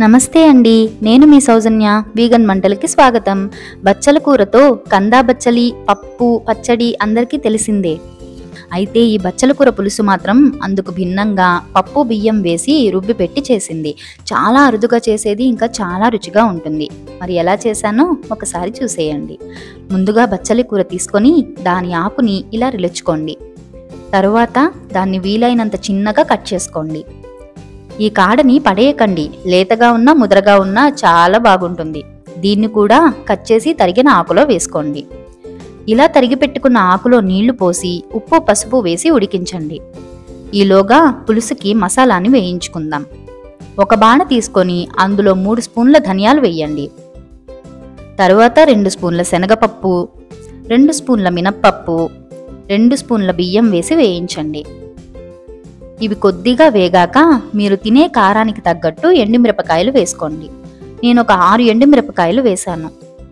నమస్తే అండి, నేను మీ సౌజన్య. వీగన్ వంటలకి స్వాగతం. బచ్చల కూరతో కందా బచ్చలి, పప్పు, పచ్చడి అందరికీ తెలిసిందే. అయితే ఈ బచ్చల కూర పులుసు మాత్రం అందుకు భిన్నంగా పప్పు బియ్యం వేసి రుబ్బి పెట్టి చేసింది. చాలా అరుదుగా చేసేది, ఇంకా చాలా రుచిగా ఉంటుంది. మరి ఎలా చేశానో ఒకసారి చూసేయండి. ముందుగా బచ్చలి కూర తీసుకొని దాని ఆకుని ఇలా రిలుచుకోండి. తరువాత దాన్ని వీలైనంత చిన్నగా కట్ చేసుకోండి. ఈ కాడని పడేయకండి, లేతగా ఉన్నా ముదరగా ఉన్నా చాలా బాగుంటుంది. దీన్ని కూడా కట్ చేసి తరిగిన ఆకులో వేసుకోండి. ఇలా తరిగి పెట్టుకున్న ఆకులో నీళ్లు పోసి ఉప్పు పసుపు వేసి ఉడికించండి. ఈలోగా పులుసుకి మసాలాని వేయించుకుందాం. ఒక బాణ తీసుకొని అందులో 3 స్పూన్ల ధనియాలు వేయండి. తరువాత 2 స్పూన్ల శనగపప్పు, 2 స్పూన్ల మినప్పప్పు, 2 స్పూన్ల బియ్యం వేసి వేయించండి. ఇవి కొద్దిగా వేగాక మీరు తినే కారానికి తగ్గట్టు ఎండుమిరపకాయలు వేసుకోండి. నేను ఒక 6 ఎండుమిరపకాయలు వేశాను.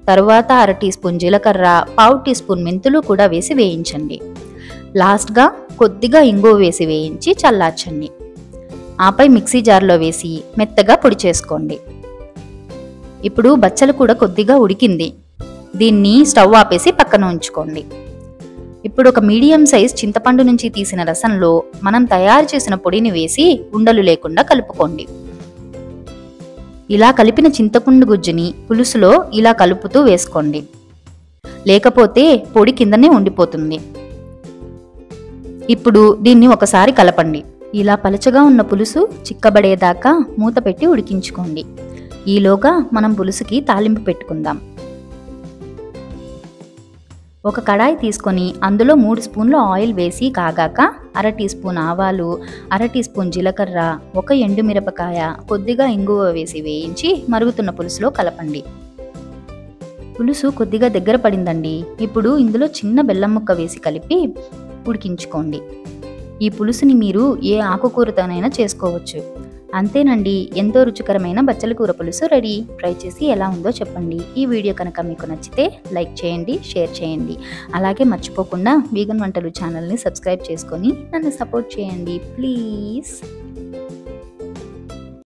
తరువాత 1/2 టీ స్పూన్ జీలకర్ర, 1/4 టీ స్పూన్ మెంతులు కూడా వేసి వేయించండి. లాస్ట్గా కొద్దిగా ఇంగువ వేసి వేయించి చల్లార్చండి. ఆపై మిక్సీ జార్లో వేసి మెత్తగా పొడి చేసుకోండి. ఇప్పుడు బచ్చలు కూడా కొద్దిగా ఉడికింది. దీన్ని స్టవ్ ఆపేసి పక్కన ఉంచుకోండి. ఇప్పుడు ఒక మీడియం సైజ్ చింతపండు నుంచి తీసిన రసంలో మనం తయారు చేసిన పొడిని వేసి ఉండలు లేకుండా కలుపుకోండి. ఇలా కలిపిన చింతపండు గుజ్జుని పులుసులో ఇలా కలుపుతూ వేసుకోండి, లేకపోతే పొడి కిందనే ఉండిపోతుంది. ఇప్పుడు దీన్ని ఒకసారి కలపండి. ఇలా పలచగా ఉన్న పులుసు చిక్కబడేదాకా మూత పెట్టి ఉడికించుకోండి. ఈలోగా మనం పులుసుకి తాలింపు పెట్టుకుందాం. ఒక కడాయి తీసుకొని అందులో 3 స్పూన్ల ఆయిల్ వేసి కాగాక 1/2 టీ స్పూన్ ఆవాలు, 1/2 టీ స్పూన్ జీలకర్ర, 1 ఎండుమిరపకాయ, కొద్దిగా ఇంగువ వేసి వేయించి మరుగుతున్న పులుసులో కలపండి. పులుసు కొద్దిగా దగ్గర పడిందండి. ఇప్పుడు ఇందులో చిన్న బెల్లం ముక్క వేసి కలిపి ఉడికించుకోండి. ఈ పులుసుని మీరు ఏ ఆకుకూరతోనైనా చేసుకోవచ్చు. అంతేనండి, ఎంతో రుచికరమైన బచ్చల కూర పులుసు రెడీ. ట్రై చేసి ఎలా ఉందో చెప్పండి. ఈ వీడియో కనుక మీకు నచ్చితే లైక్ చేయండి, షేర్ చేయండి. అలాగే మర్చిపోకుండా వీగన్ వంటలు ఛానల్ని సబ్స్క్రైబ్ చేసుకొని నన్ను సపోర్ట్ చేయండి ప్లీజ్.